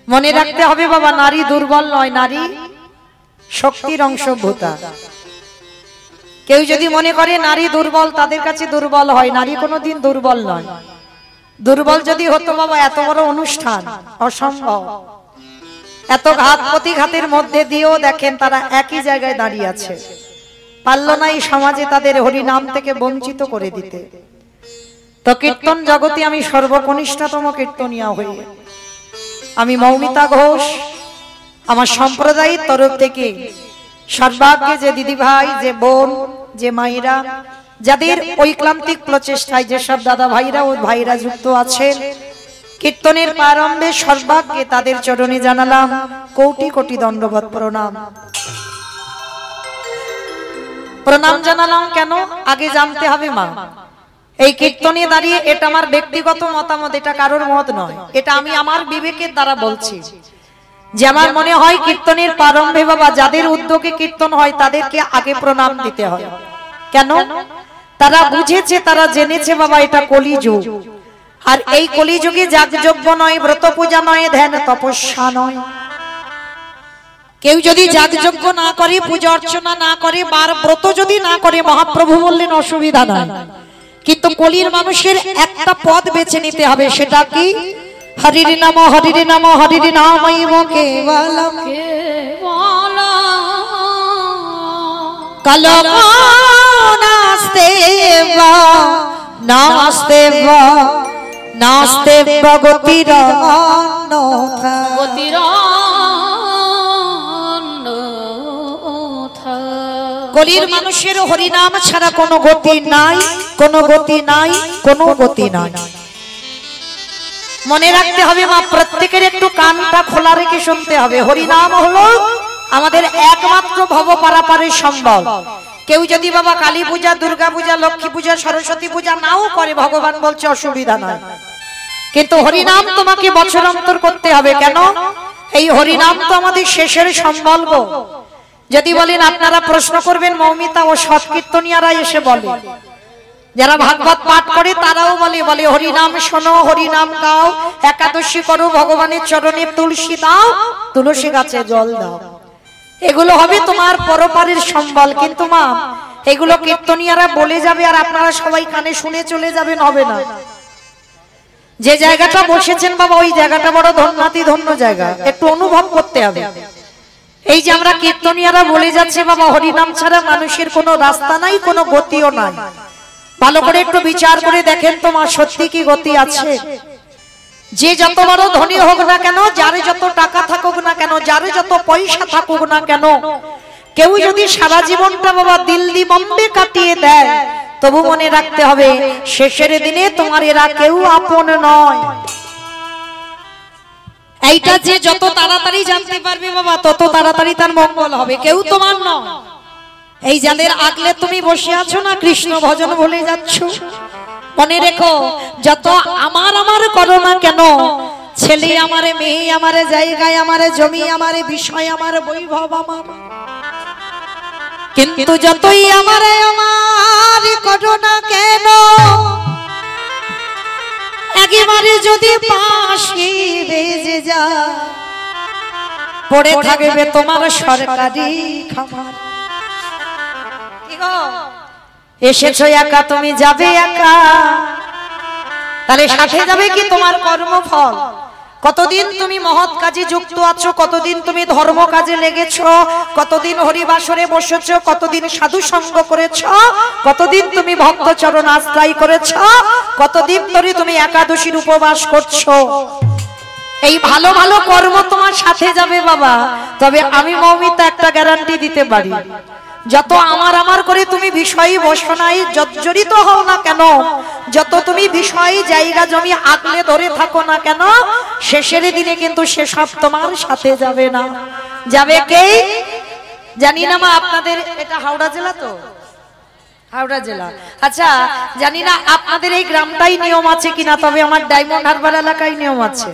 মনে রাখতে হবে বাবা, নারী দুর্বল নয়, নারী শক্তির অংশভূতা। কেউ যদি মনে করে নারী দুর্বল, তাদের কাছে দুর্বল হয়। নারী কোনোদিন দুর্বল নয়। দুর্বল যদি হতো বাবা, এত বড় অনুষ্ঠান অসম্ভব। এত ঘাত প্রতিঘাতের মধ্যে দিয়েও দেখেন তারা একই জায়গায় দাঁড়িয়ে আছে। পারল না এই সমাজে তাদের হরিনাম থেকে বঞ্চিত করে দিতে। তো কীর্তন জগতে আমি সর্বকনিষ্ঠতম কীর্তনিয়া হই। আমি মৌমিতা ঘোষ, আমার সম্প্রদায়ের তরফ থেকে সর্বাগ্যে যে দিদি ভাই, যে বোন, যে মায়েরা, যাদের ঐক্লান্তিক প্রচেষ্টায় যেসব দাদা ভাইরা ও ভাইরা যুক্ত আছেন, কীর্তনের প্রারম্ভে সর্বাগ্যে তাদের চরণে জানালাম কোটি কোটি দণ্ডবত প্রণাম। প্রণাম জানালাম কেন? আগে জানতে হবে মা, এই কীর্তনে দাঁড়িয়ে এটা আমার ব্যক্তিগত মতামত, এটা কারোর মত নয়। এটা আমি আমার বিবেকের দ্বারা বলছি যে আমার মনে হয় কীর্তনের প্রারম্ভে বাবা যাদের উদ্যোগে কীর্তন হয় তাদেরকে আগে প্রণাম দিতে হয়। কেন? তারা বুঝেছে, তারা জেনেছে বাবা এটা কলিযুগ। আর এই কলিযুগে যাগযজ্ঞ নয়, ব্রত পূজা নয়, ধ্যান তপস্যা নয়। কেউ যদি যাগযজ্ঞ না করে, পূজা অর্চনা না করে, বার ব্রত যদি না করে, মহাপ্রভু বললেন অসুবিধা নাই। কিন্তু কলির মানুষের একটা পথ বেছে নিতে হবে, সেটা কি? হরির নাম হরির নাম হরির নামৈব কেবলম কলকো নাস্তে বা নাস্তে বা নাস্তে বা গতির অন্যথা। কলির মানুষের হরিনাম ছাড়া কোনো গতি নাই, কোনো গতি নাই, কোনো গতি নাই। মনে রাখতে হবে মা, প্রত্যেকের একটু কানটা খোলা রেখে শুনতে হবে। হরিনাম হলো আমাদের একমাত্র ভব পারাপারের সম্বল। কেউ যদি বাবা কালী পূজা, দুর্গা পূজা, লক্ষ্মী পূজা, সরস্বতী পূজা নাও করে, ভগবান বলছে অসুবিধা নাই, কিন্তু হরিনাম তোমাকে বছর অন্তর করতে হবে। কেন? এই হরিনাম তো আমাদের শেষের সম্বল গো। যদি বলেন, আপনারা প্রশ্ন করবেন, মৌমিতা ও সৎকীর্তনিয়ারা এসে বলে, যারা ভাগবত পাঠ করে তারাও বলে হরিনাম শোনো, হরিনাম গাও, একাদশী করো, ভগবানের চরণে তুলসী দাও, তুলসী গাছে জল দাও। এগুলো হবে তোমার পরপারের সম্বল। কিন্তু মা, এগুলো কীর্তনিয়ারা বলে যাবে আর আপনারা সবাই কানে শুনে চলে যাবেন, হবে না। যে জায়গাটা বসেছেন বাবা, ওই জায়গাটা বড় ধন্যাতি ধন্য জায়গা, একটু অনুভব করতে হবে। এই যে আমরা কীর্তনিয়ারা বলে যাচ্ছে বাবা হরিনাম ছাড়া মানুষের কোনো রাস্তা নাই, কোনো গতিও নাই। ভালো করে একটু বিচার করে দেখেন তো মা, সত্যি কি গতি আছে? যে যত বড় ধনী হোক না কেন, যারে যত টাকা থাকুক না কেন, যারে যত পয়সা থাকুক না কেন, কেউ যদি সারা জীবনটা বাবা দিল্লি বোম্বে কাটিয়ে দেয়, তবু মনে রাখতে হবে শেষের দিনে তোমার এরা কেউ আপন নয়। এইটা যে যত তাড়াতাড়ি জানতে পারবে বাবা, তত তাড়াতাড়ি তার মঙ্গল হবে। কেউ তোমার নয়। এই যাদের আগলে তুমি বসে আছো না, কৃষ্ণ ভজন বলে যাচ্ছ, মনে রেখো যত আমার আমার করো না কেন, ছেলে আমারে, মেয়ে আমারে, জায়গায় আমারে, জমি আমারে, বিষয় আমার, বৈভব আমার, কিন্তু যতই আমারে আমার করো না কেন, একেবারে যদি পাশে বেজে যায়, পড়ে থাকবে তোমার সরকারি খাবার। এসেছো একা, তুমি যাবে একা, তাহলে সাথে যাবে কি তোমার কর্মফল? কতদিন তুমি মহৎ কাজে যুক্ত আছো, কতদিন তুমি ধর্ম কাজে লেগেছো, কতদিন হরিবাসরে বসেছো, কতদিন সাধু সঙ্গ করেছো, কতদিন তুমি ভক্ত চরণ আশ্রয় করেছো, কতদিন ধরে তুমি একাদশীর উপবাস করছো। এই ভালো ভালো কর্ম তোমার সাথে যাবে বাবা। তবে আমি মৌমিতা একটা গ্যারান্টি দিতে পারি, যত আমার আমার করে তুমি বিষয়ী বসনায় জর্জরিত হও না কেন, যত তুমি বিষয়ী জায়গা জমি আগলে ধরে থাকো না কেন, শেষের দিনে কিন্তু সেসব তোমার সাথে যাবে না। যাবে কে জানি না মা। আপনাদের এটা হাওড়া জেলা তো, হাওড়া জেলা। আচ্ছা, জানি না আপনাদের এই গ্রামটাই নিয়ম আছে কিনা, তবে আমার ডায়মন্ড হারবার এলাকায় নিয়ম আছে,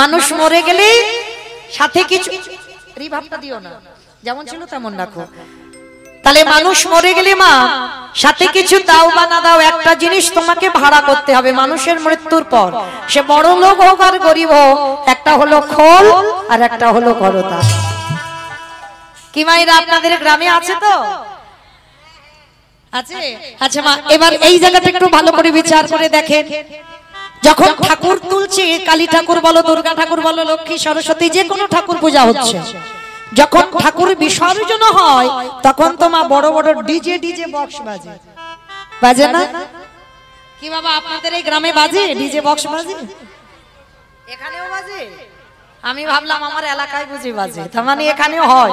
মানুষ মরে গেলে সাথে কিছু রিভাবটা দিও না, যেমন ছিল তেমন রাখো। তাহলে মানুষ মরে গেলে মা সাথে কিছু দাও বা না দাও, একটা জিনিস তোমাকে ভাড়া করতে হবে মানুষের মৃত্যুর পর, সে বড় লোক হোক আর গরিব হোক, একটা হলো খোল আর একটা হলো করতা। কি মায়েরা আপনাদের গ্রামে আছে তো? আছে? আচ্ছা মা, এবার এই জায়গাটা একটু ভালো করে বিচার করে দেখেন। যখন ঠাকুর তুলছে, কালী ঠাকুর বলো, দুর্গা ঠাকুর বলো, লক্ষ্মী সরস্বতী যে কোনো ঠাকুর পূজা হচ্ছে, যখন ঠাকুর বিসর্জন হয় তখন তো মা বড় বড় ডিজে বক্স বাজে, বাজে না? কি বাবা আপনাদের এই গ্রামে বাজে ডিজে বক্স? বাজে, এখানেও বাজে। আমি ভাবলাম আমার এলাকায় বুঝি বাজে, তার মানে এখানেও হয়।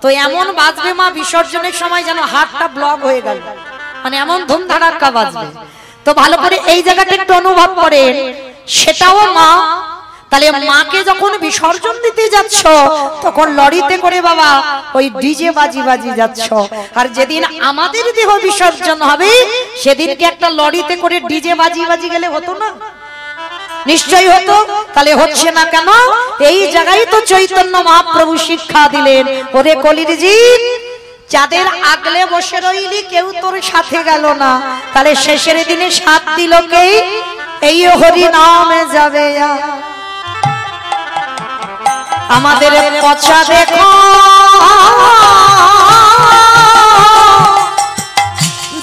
তো এমন বাজবে মা বিসর্জনের সময় যেন হাতটা ব্লক হয়ে গেল, মানে এমন ধুমধাড়াক্কা বাজবে। তো ভালো করে এই জায়গাটা একটু অনুভব করেন, সেটাও মা। তাহলে মাকে যখন বিসর্জন দিতে যাচ্ছ তখন লরিতে করে বাবা ওই ডিজে বাজি বাজি যাচ্ছ, আর যেদিন আমাদের দেহ বিসর্জন হবে সেদিনকে একটা লরিতে করে ডিজে বাজি বাজি গেলে হতো না? নিশ্চয়ই হতো। তাহলে হচ্ছে না কেন? এই জায়গায় তো চৈতন্য মহাপ্রভু শিক্ষা দিলেন, ওরে কলির জীব, যাদের আগলে বসে রইলি কেউ তোর সাথে গেল না, তাহলে শেষের দিনে সাথ দিল কে? এই হরি নামে যাবে। আমাদের পচা দেখো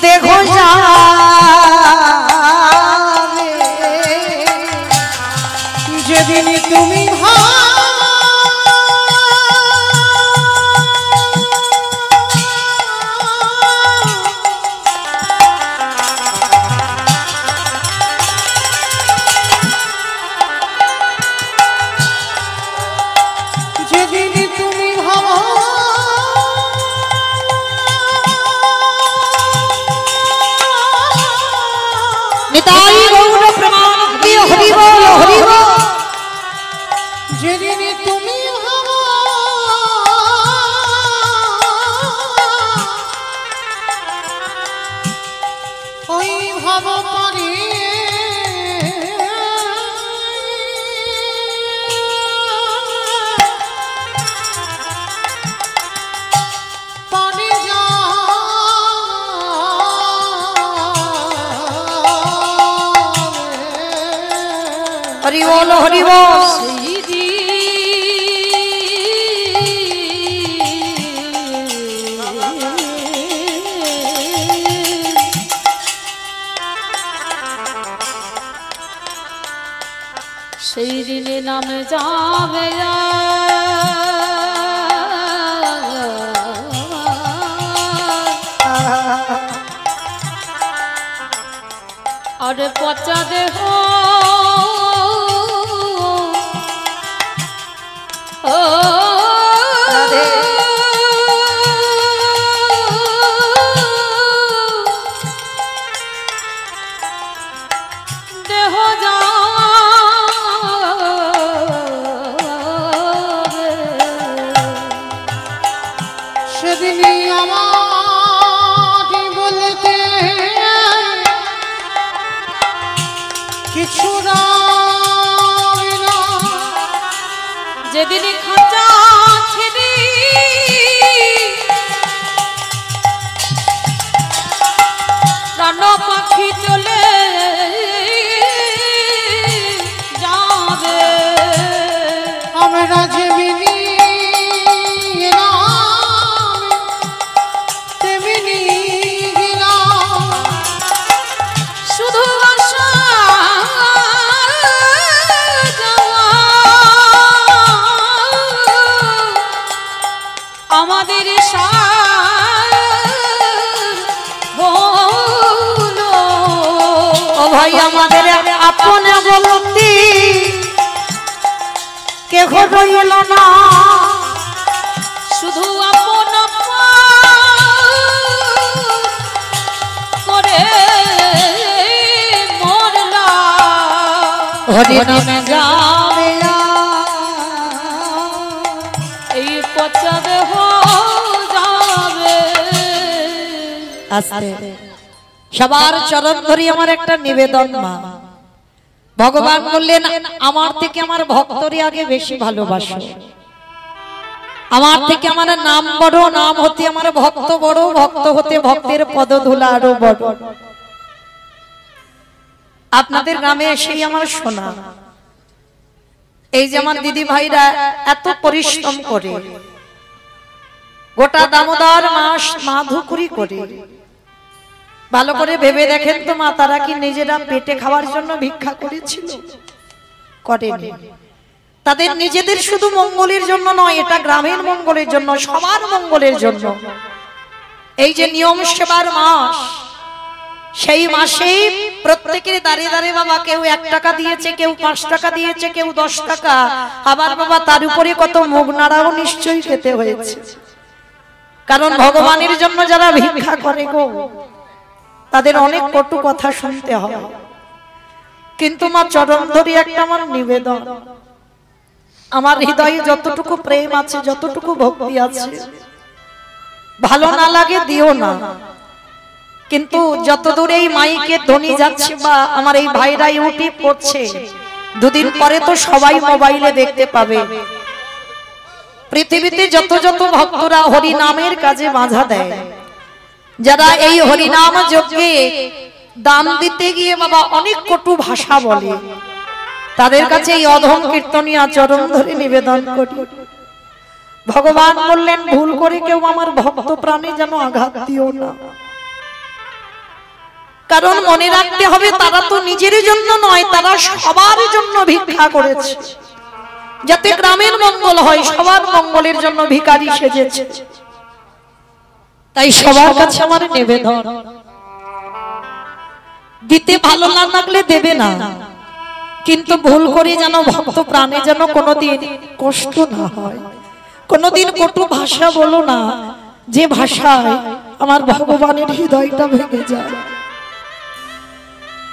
দেখো যাবে, যেদিন তুমি हरि बोल हरि बोल। সেই দিনে নামে যাবে আরে পচা দেহ দেহ সেদিনই আমাকে বলতে কিছু না, যেদিন খাঁচা ছেড়ে প্রাণ পাখি চলে যাবে, আমরা যেমনি তেমনি শুধু আশা আমাদের ও ভাই আমাদের আপন বলতি কেহ রইল না, শুধু আপন করে মরলা হরি নামে যাবে এই পচা দেহ যাবে। আস্তে সবার চরণ ধরি আমার একটা নিবেদন মা, ভগবান বললেন আমার থেকে আমার ভক্তরই আগে বেশি ভালোবাসো। আমার থেকে আমার নাম বড়, নাম হতে আমার ভক্ত বড়, ভক্ত হতে ভক্তের পদধূলা আরো বড়। আপনাদের গ্রামে এসেই আমার শোনা, এই যে আমার দিদি ভাইরা এত পরিশ্রম করে গোটা দামোদর মাস মাধুকুরি করে, ভালো করে ভেবে দেখেন তো মা, তারা কি নিজেরা পেটে খাওয়ার জন্য ভিক্ষা করেছিল? করেনি। তাদের নিজেদের শুধু মঙ্গলের জন্য নয়, এটা গ্রামের মঙ্গলের জন্য, সবার মঙ্গলের জন্য। এই যে নিয়ম সেবার মাস, সেই মাসে প্রত্যেকের দাঁড়ে দাঁড়ে বাবা কেউ 1 টাকা দিয়েছে, কেউ 5 টাকা দিয়েছে, কেউ 10 টাকা, আবার বাবা তার উপরে কত মুগ নাড়াও নিশ্চয়ই খেতে হয়েছে। কারণ ভগবানের জন্য যারা ভিক্ষা করে গো, তাদের অনেক কটু কথা শুনতে হয়। কিন্তু মা চরণ ধরি একটা আমার নিবেদন, আমার হৃদয়ে যতটুকু প্রেম আছে, যতটুকু ভক্তি আছে, ভালো না লাগে দিও না। কিন্তু যতদূর এই মাইকে ধ্বনি যাচ্ছে বা আমার এই ভাইরা ইউটিউব করছে, দুদিন পরে তো সবাই মোবাইলে দেখতে পাবে। পৃথিবীতে যত যত ভক্তরা হরি নামের কাজে বাধা দেয়, যারা এই হরি নাম যজ্ঞে দান দিতে গিয়ে বাবা অনেক কটু ভাষা বলে, তাদের কাছে এই অধম কীর্তনীয় চরণ ধরে নিবেদন করি, ভগবান বললেন ভুল করে কেউ আমার ভক্ত প্রাণে যেন আঘাত দিও না। কারণ মনে রাখতে হবে, তারা তো নিজের জন্য নয়, তারা সবার জন্য ভিক্ষা করেছে, যাতে গ্রামের মঙ্গল হয়, সবার মঙ্গলের জন্য ভিখারি সেজেছে। তাই সবার কাছে আমার নিবেদন, দিতে ভালো না লাগলে দেবে না, কিন্তু ভুল করে যেন ভক্ত প্রাণে যেন কোনোদিন কষ্ট না হয়, কোনোদিন কটু ভাষা বলো না, যে ভাষায় আমার ভগবানের হৃদয়টা ভেঙে যায়।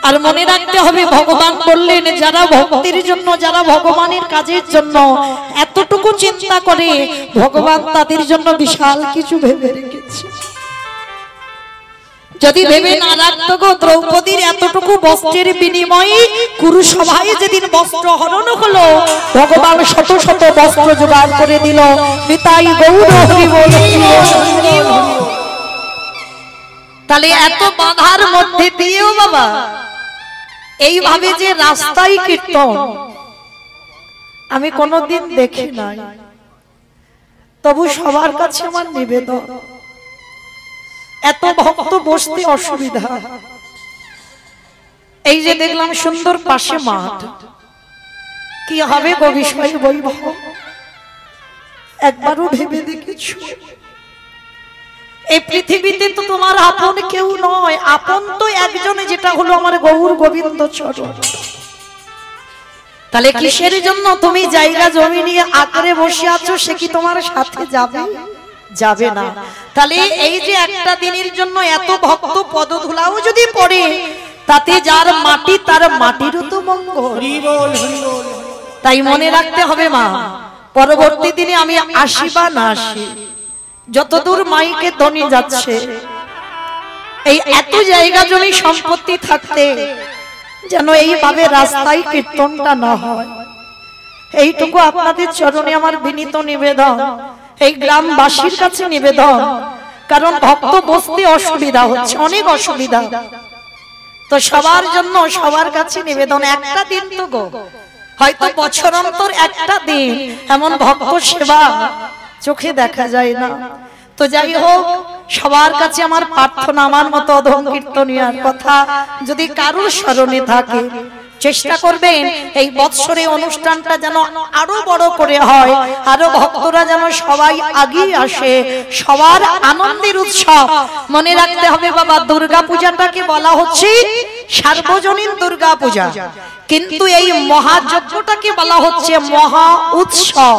আর মনে রাখতে হবে, ভগবান বললেন যারা ভক্তির জন্য, যারা ভগবানের কাজের জন্য এতটুকু চিন্তা করে, ভগবান তাদের জন্য বিশাল কিছু ভেবে রেখেছে। যদি ভেবে না রাখত গো, দ্রৌপদীর এতটুকু বস্ত্রের বিনিময়ে কুরুসভায় যেদিন বস্ত্র হরণ হলো, ভগবান শত শত বস্ত্র জোগাড় করে দিল। নিতাই গৌর হরি বল। তাহলে এত বাধার মধ্যে দিয়েও বাবা এইভাবে যে রাস্তায় কীর্তন আমি কোনোদিন দেখি নাই। তবু সবার কাছে আমার নিবেদন, এত ভক্ত বসতে অসুবিধা। এই যে দেখলাম সুন্দর পাশে মাঠ, কি হবে গো বিষয় বৈভব, একবারও ভেবে দেখেছো? এই পৃথিবীতে তো তোমার আপন কেউ নয়, আপন তো একজনে, যেটা হলো আমার গৌর গোবিন্দ চরণ। তাহলে কিসের জন্য তুমি জায়গা জমি নিয়ে আঁকড়ে বসে আছো? সে কি তোমার সাথে যাবে? যাবে না। তাহলে এই যে একটা দিনের জন্য এত ভক্ত পদধূলাও যদি পড়ে, তাতে যার মাটি তার মাটিরও তো মঙ্গল। তাই মনে রাখতে হবে মা, পরবর্তী দিনে আমি আসি বা না আসি, যতদূর মাইকে ধ্বনি যাচ্ছে, এই এত জায়গা জমি সম্পত্তি থাকতে যেন এইভাবে রাস্তায় কীর্তনটা না হয়, এইটুকু আপনাদের চরণে আমার বিনীত নিবেদন, এই গ্রামবাসীর কাছে নিবেদন। কারণ ভক্ত বসতে অসুবিধা হচ্ছে, অনেক অসুবিধা। তো সবার জন্য সবার কাছে নিবেদন, একটা দিন তো গো, হয়তো বছর অন্তর একটা দিন এমন ভক্ত সেবা চোখে দেখা যায় না। তো যাই হোক, সবার কাছে আমার প্রার্থনা, আমার মতো অধম কীর্তনিয়ার কথা যদি কারোর স্মরণে থাকে, চেষ্টা করবেন এই বৎসরে অনুষ্ঠানটা যেন আরো বড় করে হয়, আরো ভক্তরা যেন সবাই আগিয়ে আসে, সবার আনন্দের উৎসব। মনে রাখতে হবে বাবা, দুর্গা পূজাটাকে বলা হচ্ছে সার্বজনীন দুর্গা পূজা, কিন্তু এই মহাযজ্ঞটাকে বলা হচ্ছে মহা উৎসব।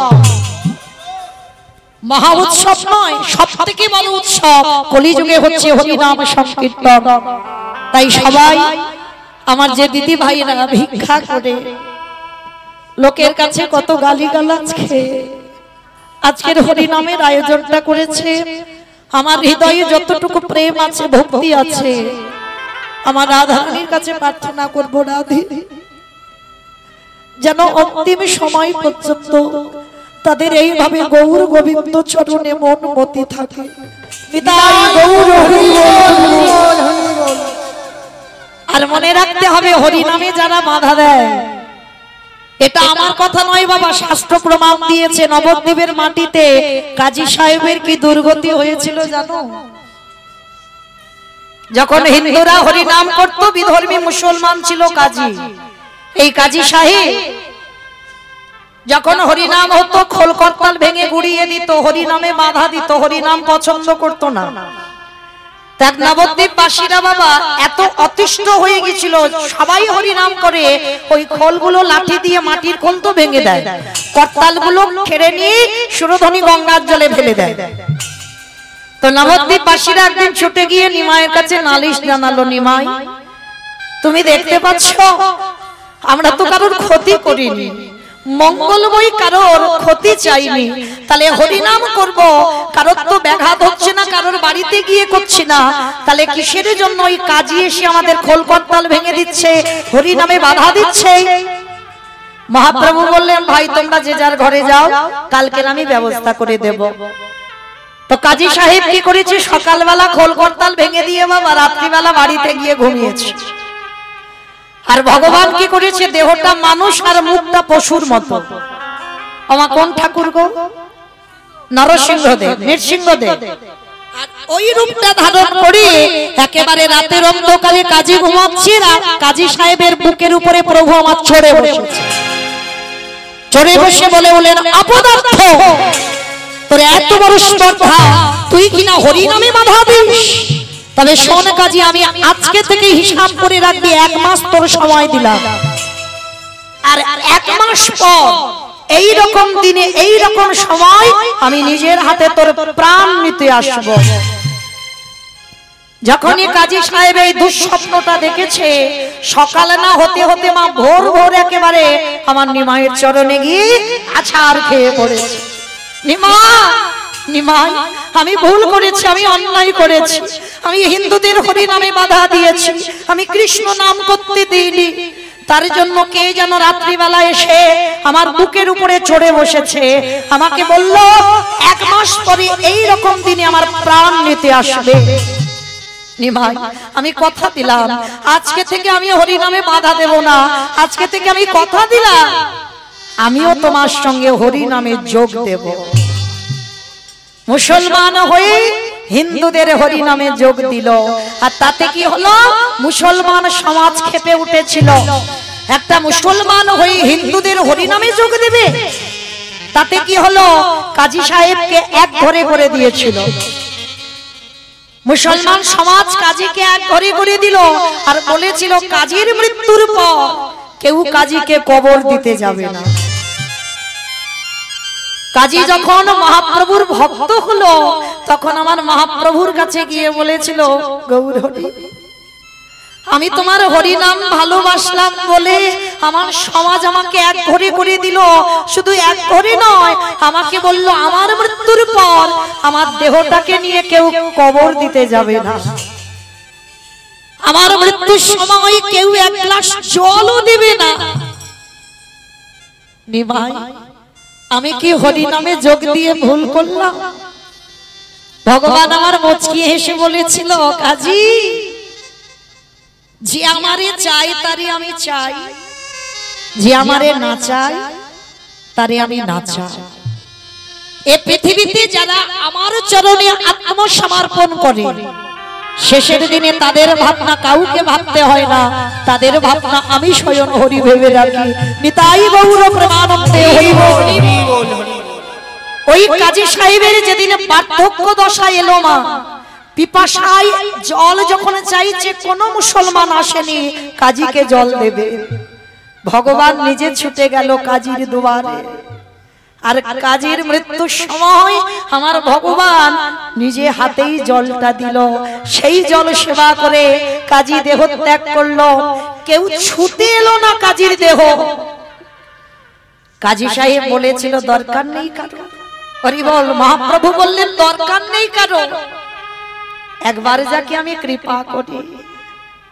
মহা উৎসব নয়, সব থেকে বড় উৎসব কলিযুগে হচ্ছে হরিনাম সংকীর্তন। তাই সবাই আমার যে দিদি ভাইরা ভিক্ষা করে, লোকের কাছে কত গালিগালাজ খেয়ে আজকের হরিনামের আয়োজনটা করেছে, আমার হৃদয়ে যতটুকু প্রেম আছে, ভক্তি আছে, আমার রাধারানীর কাছে প্রার্থনা করবো, রাধে যেন অন্তিম সময় পর্যন্ত তাদের এইভাবে গৌর গোবিন্দ চরণে মন মতি থাকে। নিতাই গৌর হরি বল। আর মনে রাখতে হবে হরি নামে যারা বাধা দেয়, এটা আমার কথা নয় বাবা, শাস্ত্র প্রমাণ দিয়েছে। নবদ্বীপের মাটিতে কাজী সাহেবের কি দুর্গতি হয়েছিল জানো? যখন হিন্দুরা হরি নাম করত, বিধর্মী মুসলমান ছিল কাজী। এই কাজী সাহেব যখন হরিনাম হতো খোল করতাল ভেঙে গুড়িয়ে দিত, হরিনামে বাধা দিত, হরিনাম পছন্দ করত না। তার নবদ্বীপবাসীরা বাবা এত অতিষ্ঠ হয়ে গেছিল, সবাই হরিনাম করে ওই খোলগুলো লাঠি দিয়ে, মাটির খোল তো ভেঙে দেয়, করতালগুলো ছেড়ে নিয়ে সুরধনী গঙ্গার জলে ফেলে দেয়। তো নবদ্বীপবাসীরা একদিন ছুটে গিয়ে নিমাইয়ের কাছে নালিশ জানালো, নিমাই তুমি দেখতে পাচ্ছ আমরা তো কারোর ক্ষতি করিনি, মঙ্গলময় কারোর ক্ষতি চাইনি, তাহলে হরিনাম করব, কারোর তো ব্যাঘাত হচ্ছে না, কারোর বাড়িতে গিয়ে করছি না, তাহলে কিসের জন্য ওই কাজী এসে আমাদের খোল করতাল ভেঙে দিচ্ছে, হরিনামে বাধা দিচ্ছে? মহাপ্রভু বললেন, ভাই তোমরা যে যার ঘরে যাও, কালকের আমি ব্যবস্থা করে দেব। তো কাজী সাহেব কি করেছে, সকালবেলা খোল করতাল ভেঙে দিয়ে বাবা রাত্রিবেলা বাড়িতে গিয়ে ঘুমিয়েছে। আর ভগবান কি করেছে, দেহটা মানুষ আর মুখটা পশুর মতো। আমার কোন ঠাকুর গো? নরসিংহদেব, নৃসিংহদেব। আর ওই রূপটা ধারণ করে একেবারে রাতের অন্ধকারে কাজী ঘুমাচ্ছে, কাজী সাহেবের বুকের উপরে প্রভু আমার চড়ে বসেছে। চড়ে বসে বলে বলেন, অপদার্থ তোর এত বড় স্পর্ধা, তুই কিনা হরি নামে বাধা দিস? তবে শোন কাজী, আমি আজকে থেকে হিসাব করে রাখবি, 1 মাস তোর সময় দিলাম, আর 1 মাস পর এই রকম দিনে এই রকম সময় আমি নিজের হাতে তোর প্রাণ নিতে আসব। যখনই কাজী সাহেব এই দুঃস্বপ্নটা দেখেছে, সকালে না হতে হতে মা ভোর ভোর একেবারে আমার নিমাইয়ের চরণে গিয়ে আছাড় খেয়ে পড়েছে। নিমাই, আমি ভুল করেছি, আমি অন্যায় করেছি, আমি হিন্দুদের হরি নামে বাধা দিয়েছি, আমি কৃষ্ণ নাম করতে দিইনি, তার জন্য কে যেন রাত্রিবেলা এসে আমার বুকের উপরে চড়ে বসেছে, আমাকে বলল 1 মাস পরে এই রকম দিনে আমার প্রাণ নিতে আসবে। নিমাই, আমি কথা দিলাম আজকে থেকে আমি হরি নামে বাধা দেব না, আজকে থেকে আমি কথা দিলাম আমিও তোমার সঙ্গে হরি নামে যোগ দেব। মুসলমান হয়ে হিন্দুদের হরি নামে যোগ দিল, আর তাতে কি হলো, মুসলমান সমাজ ক্ষেপে উঠেছিল। একটা মুসলমান হয়ে হিন্দুদের হরি নামে যোগ দেবে, তাতে কি হলো, কাজী সাহেবকে এক ঘরে করে দিয়েছিল। মুসলমান সমাজ কাজীকে এক ঘরে করে দিল, আর বলেছিল কাজীর মৃত্যুর পর কেউ কাজীকে কবর দিতে যাবে না। কাজী যখন মহাপ্রভুর ভক্ত হলো, তখন আমার মহাপ্রভুর কাছে গিয়ে বলেছিল, গৌর হরি, আমি তোমার হরি নাম ভালোবাসলাম বলে আমার সমাজ আমাকে এক ঘরে করে দিল, শুধু এক ঘরে নয়, আমাকে বলল আমার মৃত্যুর পর আমার দেহটাকে নিয়ে কেউ কবর দিতে যাবে না, আমার মৃত্যুর সময় কেউ 1 গ্লাস জলও দেবে না। নিমাই, আমি কি হরি নামে যোগ দিয়ে ভুল করলাম? ভগবান আমার মুচকি হেসে বলেছিল, কাজী, যে আমারে চাই তারে আমি চাই, যে আমারে না চাই তারে আমি না চাই। এই পৃথিবীতে যারা আমার চরণে আত্মসমর্পণ করে, শেষের দিনে তাদের ভাবনা কাউকে ভাবতে হয় না, তাদের ভাবনা আমি স্বয়ং হরি ভেবে রাখি। নিতাই গৌর প্রেমানন্দে হরি বল। ওই কাজী সাহেবের যেদিন বার্ধক্য দশা এলো, মা পিপাসায় জল যখন চাইছে, কোন মুসলমান আসেনি কাজীকে জল দেবে, ভগবান নিজে ছুটে গেল কাজীর দুয়ারে। আর কাজীর মৃত্যুর সময় আমার ভগবান নিজে হাতেই জলটা দিল, সেই জল সেবা করে কাজী দেহ ত্যাগ করলো, কেউ ছুতে এলো না কাজীর দেহ। কাজী সাহেব বলেছিল দরকার নেই কারো, হরি বল। মহাপ্রভু বললেন দরকার নেই কারো, একবার যাকে আমি কৃপা করি,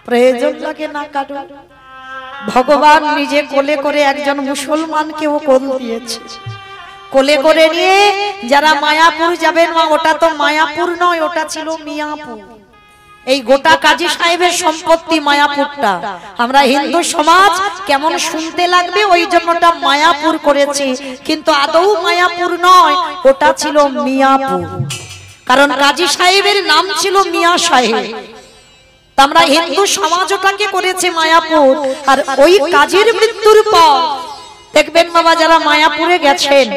প্রয়োজন লাগে না কারো। ভগবান নিজে কোলে করে একজন মুসলমানকেও কোল দিয়েছে, কোলে করে নিয়ে যারা মায়াপুর যাবেন মা, ওটা তো মায়াপুর নয়, ওটা ছিল মিয়াপুর। এই গোটা কাজী সাহেবের সম্পত্তি মায়াপুরটা। আমরা হিন্দু সমাজ কেমন শুনতে লাগবে ওই জন্যটা মায়াপুর করেছি, কিন্তু আদৌ মায়াপুর নয়, ওটা ছিল মিয়াপুর। কারণ কাজী সাহেবের নাম ছিল মিয়া সাহেব। আমরা হিন্দু সমাজ ওটাকে করেছে মায়াপুর। আর ওই কাজীর মৃত্যুর পর দেখবেন বাবা যারা মায়াপুরে গেছেন,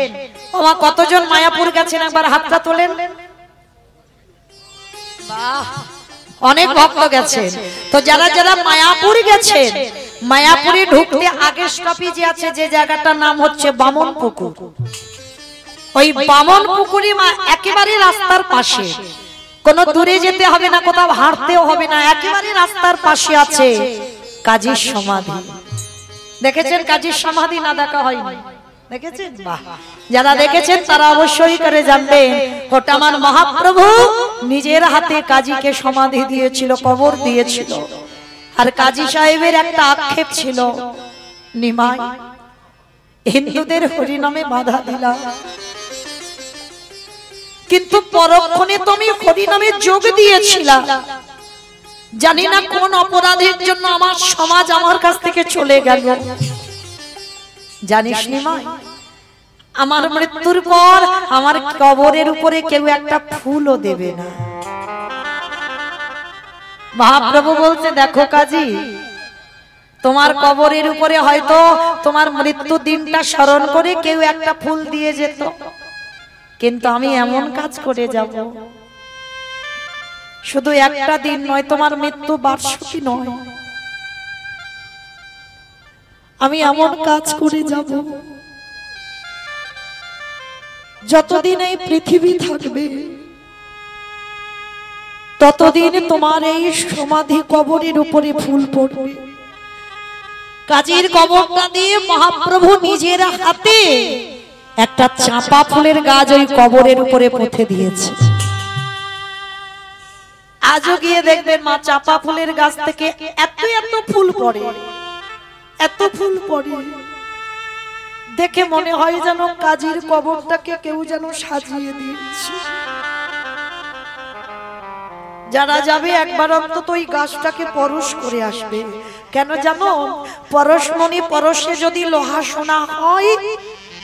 বাবা কতজন মায়াপুর গেছেন একবার হাতটা তোলেন। বাহ, অনেক ভক্ত গেছেন। তো যারা যারা মায়াপুর গেছেন, মায়াপুরে ঢুকতে আগে স্টপেজ আছে যে জায়গাটার নাম হচ্ছে বামন পুকুর। ওই বামন পুকুরে একেবারে রাস্তার পাশে, কোনো দূরে যেতে হবে না, কোথাও হাঁটতেও হবে না, একেবারে রাস্তার পাশে আছে কাজীর সমাধি। দেখেছেন কাজীর সমাধি? না দেখা হয়নি, দেখেছেন? বাহ, যারা দেখেছেন তারা অবশ্যই করে জানবেন ওটা আমার মহাপ্রভু নিজের হাতে কাজীকে সমাধি দিয়েছিল, কবর দিয়েছিল। আর কাজী সাহেবের একটা আক্ষেপ ছিল, নিমাই হিন্দুদের হরিনামে বাধা দিলা, কিন্তু পরক্ষণে তুমি হরিনামে যোগ দিয়েছিলা। জানি না কোন অপরাধের জন্য আমার সমাজ আমার কাছ থেকে চলে গেল। জানিস নিমাই, আমার মৃত্যুর পর আমার কবরের উপরে কেউ একটা ফুলও দেবে না। মহাপ্রভু বলছে, দেখো কাজী, তোমার কবরের উপরে হয়তো তোমার মৃত্যু দিনটা স্মরণ করে কেউ একটা ফুল দিয়ে যেত, কিন্তু আমি এমন কাজ করে যাব, শুধু একটা দিন নয়, তোমার মৃত্যু বার্ষিকী নয়, আমি এমন কাজ করে যাব যতদিন এই পৃথিবী থাকবে ততদিন তোমার এই সমাধি কবরের উপরে ফুল পড়বে। কাজীর কবরটা দিয়ে মহাপ্রভু নিজের হাতে একটা চাঁপা ফুলের গাছ ওই কবরের উপরে পুঁতে দিয়েছে। আজও গিয়ে দেখবেন মা, চাঁপা ফুলের গাছ থেকে এত এত ফুল পড়ে, এত ফুল পড়ে, দেখে মনে হয় যেন কাজীর কবরটাকে কেউ যেন সাজিয়ে দিয়েছে। যারা যাবে একবার অন্তত ওই গাছটাকে পরশ করে আসবে। কেন জানো? পরশমণি পরশে যদি লোহা সোনা হয়,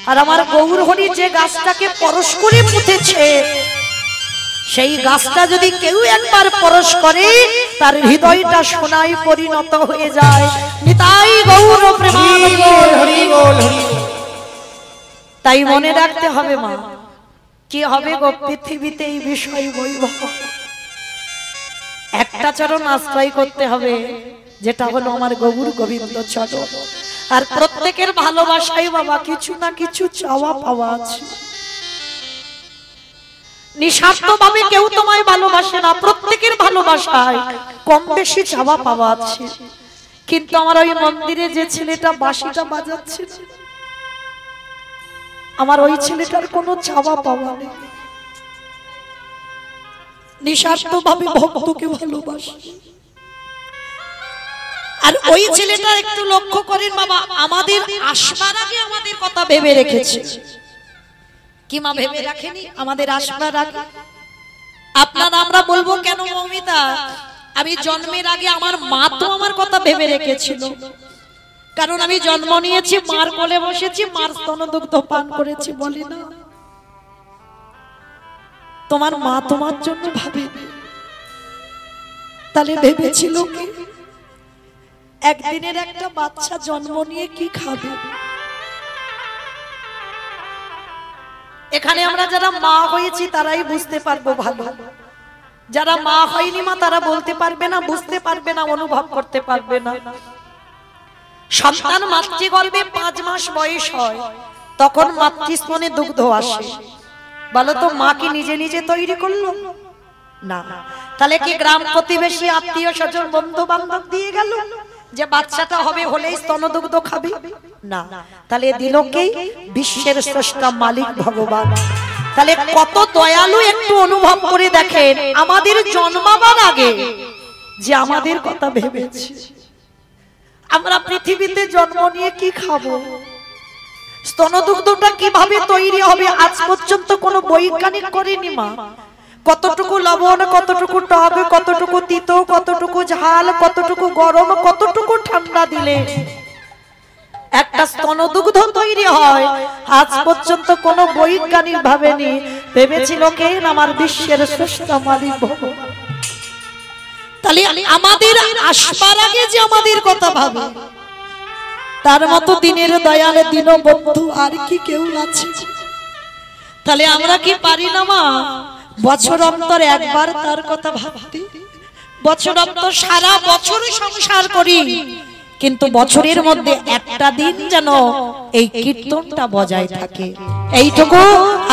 আর আমার গৌর হরি যে গাছটাকে পরশ করে পুঁতেছে, সেই গাছটা যদি কেউ একবার পরশ করে, তার হৃদয়টা সোনায় পরিণত হয়ে যায়। নিতাই গৌর প্রেমানন্দে। তাই মনে রাখতে হবে মা, কি হবে গো পৃথিবীতে এই বিষয় বৈভব, একটা চরণ আশ্রয় করতে হবে, যেটা হলো আমার গৌর গোবিন্দ চরণ। আর প্রত্যেকের ভালোবাসায় বাবা কিছু না কিছু চাওয়া পাওয়া আছে। নিঃস্বার্থ ভাবে কেউ তোমায় ভালোবাসে না, প্রত্যেকের ভালোবাসায় কম বেশি চাওয়া পাওয়া আছে। কিন্তু আমার ওই মন্দিরে যে ছেলেটা বাঁশিটা বাজাচ্ছে, আমার ওই ছেলেটার কোনো চাওয়া পাওয়া নেই, নিঃস্বার্থ ভাবে ভক্তকে ভালোবাসে। আর ওই ছেলেটা একটু লক্ষ্য করেন বাবা, আমাদের আসবার আগে আমাদের কথা ভেবে রেখেছে। কি মা ভেবে রাখেনি? আমাদের আসবার আগে আপনারা আমরা বলবো কেন মৌমিতা, আমি জন্মের আগে আমার মা তো আমার কথা ভেবে রেখেছিল। কারণ আমি জন্ম নিয়েছি, মার কোলে বসেছি, মার স্তনদুগ্ধ পান করেছি, বলি না? তোমার মা তোমার জন্য ভাবেনি, তাহলে ভেবেছিল কি একদিনের একটা বাচ্চা জন্ম নিয়ে কি খাবে? এখানে আমরা যারা মা হয়েছি তারাই বুঝতে পারবো ভালো, যারা মা হয়নি মা তারা বলতে পারবে না, বুঝতে পারবে না, অনুভব করতে পারবে না। সন্তান মাতৃগর্ভে 5 মাস বয়স হয়, তখন মাতৃস্তনে দুগ্ধ আসে। বলো তো মা কি নিজে নিজে তৈরি করলো? না। তাহলে কি গ্রাম প্রতিবেশী আত্মীয় স্বজন বন্ধু বান্ধব দিয়ে গেল যে বাচ্চাটা হবে হলেই স্তনদুগ্ধ খাবে? না। তাহলে দিল কে? বিশ্বের স্রষ্টা মালিক ভগবান। তাহলে কত দয়ালু একটু অনুভব করে দেখেন, আমাদের জন্মাবার আগে যে আমাদের কথা ভেবেছে। আমরা পৃথিবীতে জন্ম নিয়ে কি খাবো? স্তনদুগ্ধটা কিভাবে তৈরি হবে আজ পর্যন্ত কোনো বৈজ্ঞানিক করেনি মা। কতটুকু লবণ, কতটুকু টক, কতটুকু তিতো, কতটুকু ঝাল, কতটুকু গরম, কতটুকু ঠান্ডা দিলে একটা স্তনদুগ্ধ তৈরি হয়, আজ পর্যন্ত কোনো বৈজ্ঞানিক ভাবেনি। ভেবেছিল কে? আমার বিশ্বের শ্রেষ্ঠ মালিক ভগবান। তাহলে আমাদের আসবার আগে যে আমাদের কথা ভাবে, তার মতো দিনের দয়ালে দীনবন্ধু আর কি কেউ আছে? তাহলে আমরা কি পারি না মা বছর অন্তর একবার তার কথা ভাবতে? বছর অন্তর সারা বছর সংসার করি, কিন্তু বছরের মধ্যে একটা দিন যেন এই কীর্তনটা বজায় থাকে। এইটুকু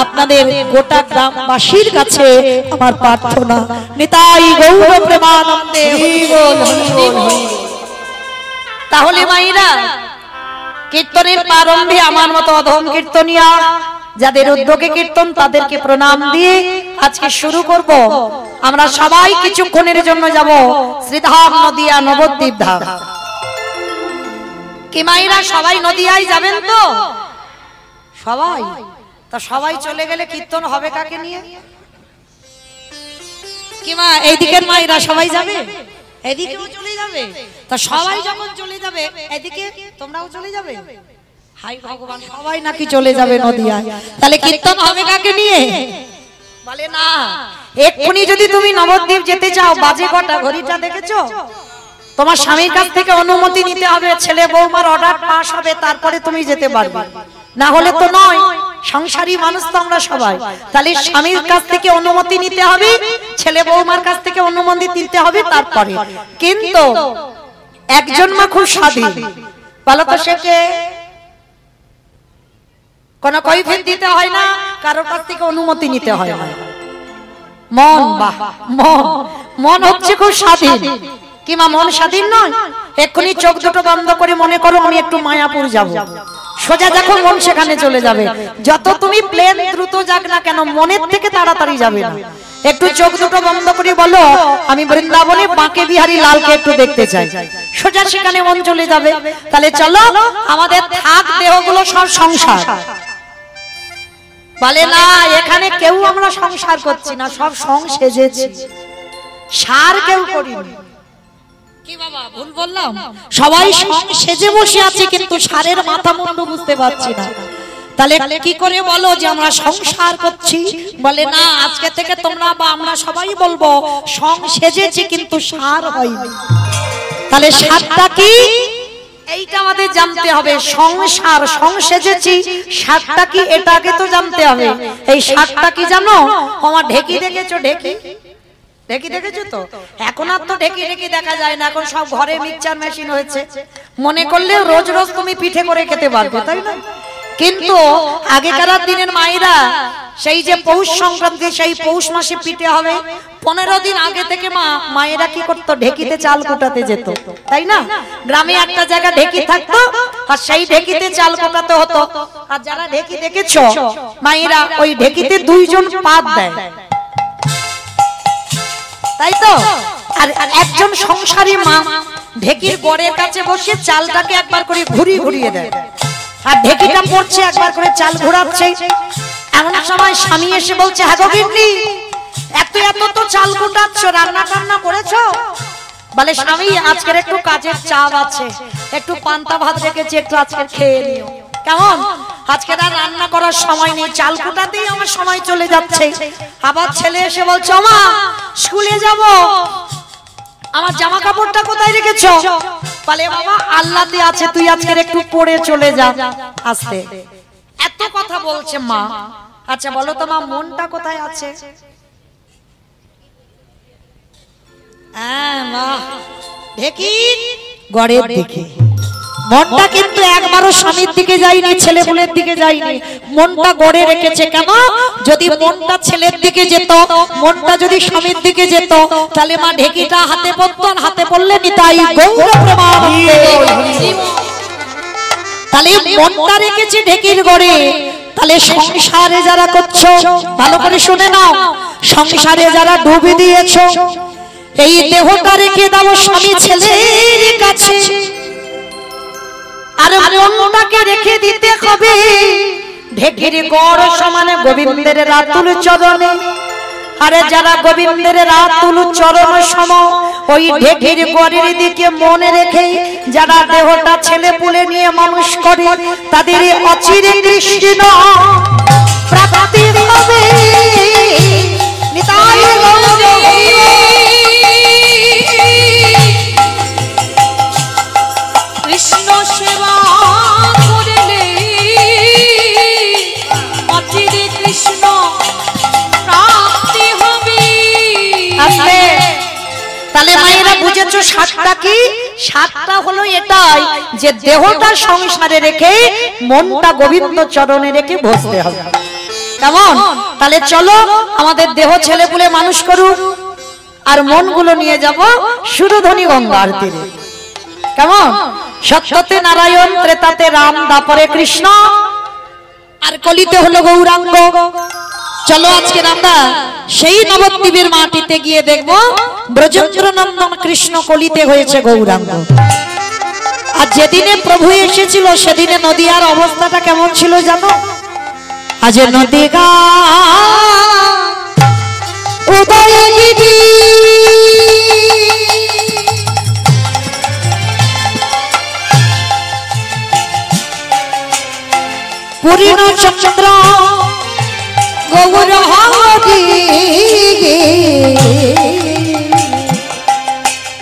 আপনাদের গোটা গ্রামবাসীর কাছে আমার প্রার্থনা। নিতাই গৌর প্রেমানন্দে। তাহলে মাইরা কীর্তনের প্রারম্ভে আমার মতো অধম কীর্তনিয়া যাদের উদ্যোগে কীর্তন, তাদেরকে প্রণাম দিয়ে আজকে শুরু করব। আমরা সবাই কিছুক্ষণের জন্য যাব শ্রীধাম নদিয়া নবদ্বীপ ধাম। কি মাইরা সবাই নদিয়ায় যাবেন তো? সবাই তা সবাই চলে গেলে কীর্তন হবে কাকে নিয়ে? কি মা এইদিকের মাইরা সবাই যাবে, এদিকেও চলে যাবে। তা সবাই যখন চলে যাবে এদিকে তোমরাও চলে যাবে। হাই ভগবান, সবাই নাকি চলে যাবে নদিয়ায়, তাহলে কীর্তন হবে কাকে নিয়ে? বলে না, এক্ষুনি যদি তুমি নবদ্বীপ যেতে চাও, বাজে কটা ঘড়িটা দেখেছো? তোমার স্বামীর কাছ থেকে অনুমতি নিতে হবে, ছেলে বৌমার অর্ডার পাস হবে, তারপরে তুমি যেতে পারবে, না হলে তো নয়। সংসারী মানুষ তো আমরা সবাই, তাহলে স্বামীর কাছ থেকে অনুমতি নিতে হবে, ছেলে বৌমার কাছ থেকে অনুমতি নিতে হবে তারপরে। কিন্তু একজন মা খুব স্বাধীন, বলো তো সে কে? কোন কৈফিয়ত দিতে হয় না, কারোর কাছ থেকে অনুমতি নিতে হয় না। মন, বাহ মন, মন হচ্ছে খুব স্বাধীন। কি মা মন স্বাধীন নয়? এক্ষুনি চোখ দুটো বন্ধ করে মনে করো আমি একটু মায়াপুর যাব, সোজা দেখো মন সেখানে চলে যাবে। যত তুমি প্লেন দ্রুত যাক না কেন, মনের থেকে তাড়াতাড়ি যাবে না। একটু চোখ দুটো বন্ধ করে বলো আমি বৃন্দাবনে বাঁকে বিহারী লালকে একটু দেখতে চাই, সোজা সেখানে মন চলে যাবে। তাহলে চলো, আমাদের থাক দেহগুলো সব সংসার। বলে না, এখানে কেউ আমরা সংসার করছি না, সব সং সেজেছি, সার কেউ করিনি। কি বাবা ভুল বললাম? সবাই সেজে বসে আছে, কিন্তু সারের মাথা মুন্ডু বুঝতে পারছি না। তাহলে কি করে বলো যে আমরা সংসার করছি? বলে না, আজকে থেকে তোমরা বা আমরা সবাই বলবো সং সেজেছি কিন্তু সার হয়নি। তাহলে সারটা কি এইটা আমাদের জানতে হবে। সংসার, সং সেজেছি, সারটা কি এটা আগে তো জানতে হবে। এই সারটা কি জানো? আমার ঢেকি দেখেছো? ঢেকি ঢেকি দেখেছো তো? এখন আর তো ঢেকি ঢেকি দেখা যায় না, এখন সব ঘরে মিক্সচার মেশিন হয়েছে। মনে করলে রোজ রোজ তুমি পিঠে করে খেতে পারবে, তাই না? কিন্তু আগেকার দিনের মায়েরা সেই যে পৌষ সংক্রান্তি, সেই পৌষ মাসে পিঠে হবে, 15 দিন আগে থেকে মায়েরা কি করতো? ঢেকিতে চাল কুটাতে যেত, তাই না? গ্রামে একটা জায়গা ঢেকি থাকতো, আর সেই ঢেকিতে চাল কুটাতে হতো। আর যারা ঢেকি দেখেছো মায়েরা, ওই ঢেকিতে 2 জন পাত দেয়, তাই তো? আর একজন সংসারী মা ঢেকির গড়ের কাছে বসে চালটাকে একবার করে ঘুরিয়ে দেয়, আর ঢেকিটা পড়ছে, একবার করে চাল ঘোরাচ্ছে। এমন সময় স্বামী এসে বলছে, হ্যাঁ গো গিন্নি, এত এত তো চাল কুটাচ্ছ, রান্না টান্না করেছো? বলে স্বামী, আজকের একটু কাজের চাপ আছে, একটু পান্তা ভাত রেখেছি, একটু আজকে খেয়ে নিও। কেমন? আজকে আর রান্না করার সময় নেই, চাল কুটাতেই আমার সময় চলে যাচ্ছে। আবার ছেলে এসে বলছে, মা স্কুলে যাব, আমার জামা কাপড়টা কোথায় রেখেছো? বলে বাবা আল্লাহতে আছে, তুই আজকে একটু পরে চলে যা। আস্তে এত কথা বলছে মা। আচ্ছা বলো তো মা, মনটা কোথায় আছে? ঢেকি গড়ের দিকে। মনটা কিন্তু একবারও স্বামীর দিকে যায়নি, ছেলে পুলের দিকে যায়নি, মনটা গড়ে রেখেছে। কেন? যদি মনটা ছেলের দিকে যেত, মনটা যদি স্বামীর দিকে যেত, তাহলে মা ঢেকিটা হাতে পড়তো, আর হাতে পড়লে নিতাই গৌর প্রেমানন্দে। তাহলে মনটা রেখেছে ঢেকির গড়ে। তাহলে সংসারে যারা করছো, ভালো করে শুনে নাও, সংসারে যারা ডুবে দিয়েছো, এই দেহটা রেখে দাও স্বামী ছেলের কাছে। আর মনটাকে রেখে দিতে হবে ঢেকির গড় সমানে গোবিন্দের রাতুল চরণে। আরে যারা গোবিন্দের রাতুল চরণ সম ওই ঢেকির গড়ের দিকে মনে রেখে যারা দেহটা ছেলে পুলে নিয়ে মানুষ করে তাদের অচিরে কৃষ্ণ প্রাপ্তি হবে। নিতাই গৌর কৃষ্ণ সেবা করলে অচিরে কৃষ্ণ প্রাপ্তি হবে। তাহলে মায়েরা বুঝেছো সাতটা কি? সাতটা হলো এটাই যে দেহটা সংসারে রেখে মনটা গোবিন্দ চরণে রেখে বসতে হবে। কেমন? তাহলে চলো আমাদের দেহ ছেলে পুলে মানুষ করুক আর মনগুলো নিয়ে যাব সুরধনী গঙ্গার তীরে। কেমন? সত্যতে নারায়ণ, ত্রেতাতে রাম, দ্বাপরে কৃষ্ণ, আর কলিতে হলো গৌরাঙ্গ। চলো আজকে আমরা সেই নবদ্বীপের মাটিতে গিয়ে দেখবো ব্রজেন্দ্র নন্দন কৃষ্ণ কলিতে হয়েছে গৌরাঙ্গ। আর যেদিনে প্রভু এসেছিল সেদিনে নদীয়ার অবস্থাটা কেমন ছিল জানো? আজ নদী গা উদয়গিরি পূর্ণ চন্দ্র গৌর হরি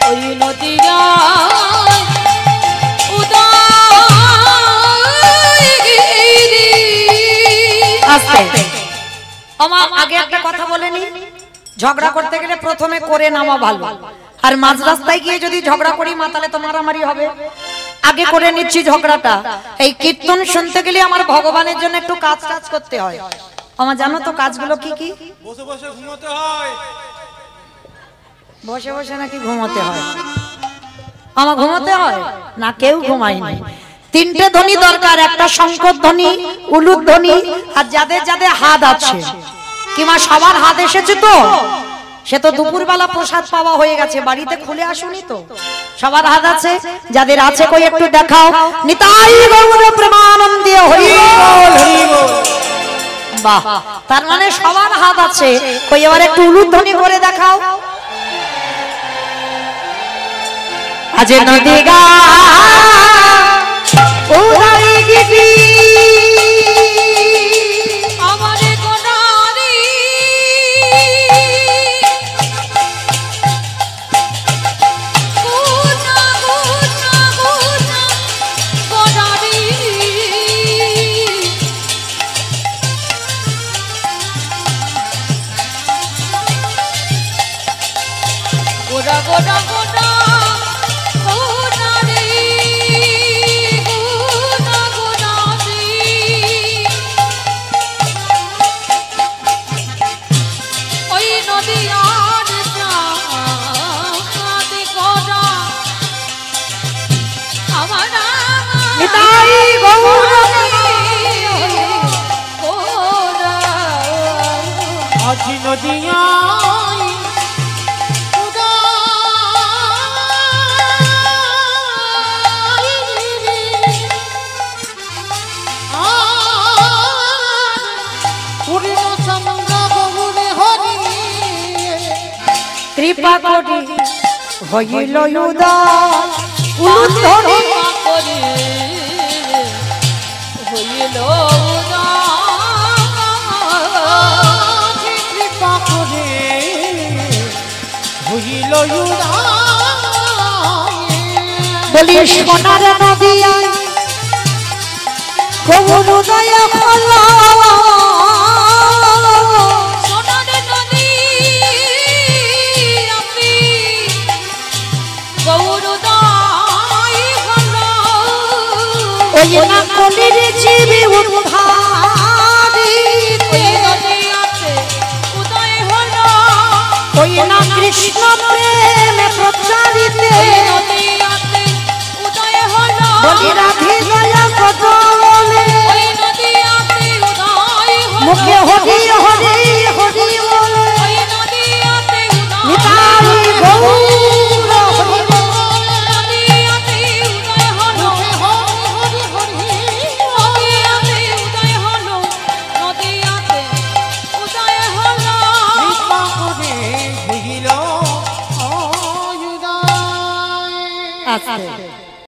ওই নদীরা উদয়গিরি। আস্তে আমার আগে একটা কথা বলেনি, ঝগড়া করতে গেলে প্রথমে করে নামা ভালো, আর মাঝ রাস্তায় গিয়ে যদি ঝগড়া করি মাতালে তো মারামারি হবে। আগে করে নিচ্ছি ঝগড়াটা। এই কীর্তন শুনতে গেলে আমার ভগবানের জন্য একটু কাজ কাজ করতে হয়। আমার জানো তো কাজগুলো কি কি? বসে বসে ঘুমোতে হয়। বসে বসে নাকি ঘুমোতে হয়? আমার ঘুমোতে হয় না, কেউ ঘুমায়নি। তিনটে ধ্বনি দরকার, একটা শঙ্কর ধ্বনি, উলুর ধ্বনি, আর যাদের যাদের হাত আছে। কিমা সবার হাত এসেছে তো? সে তো দুপুরবেলা প্রসাদ পাওয়া হয়ে গেছে, বাড়িতে খুলে আসুনি তো? সবার হাত আছে? যাদের আছে কই একটু দেখাও। নিতাই গৌর প্রেমানন্দে হরি বল হরি বল। বাহ, তার মানে সবার হাত আছে। কই এবার একটু উলুর ধ্বনি করে দেখাও। আজ নদী গা উদয়গিরি আমার গোনারি গুনা গুনা গুনা গোনারি গোনা গোনা গোনা নদিয়ায় পূর্ণ চন্দ্র গৌর হরি কৃপা করি হইল উদয় উলুর ধ্বনি হইল কৃপা করে হইল বলি সোনার নদিয়ায় গৌর দয়া হলো। সোনার নদী আমি গৌরদাই হলো। ওই না কলির জীবী উদ্ধারিতে নদী আছে উদয় হলো। ওই না কৃষ্ণ প্রেমে প্রচারিতে নদী আছে উদয় হলো। বলি রাধে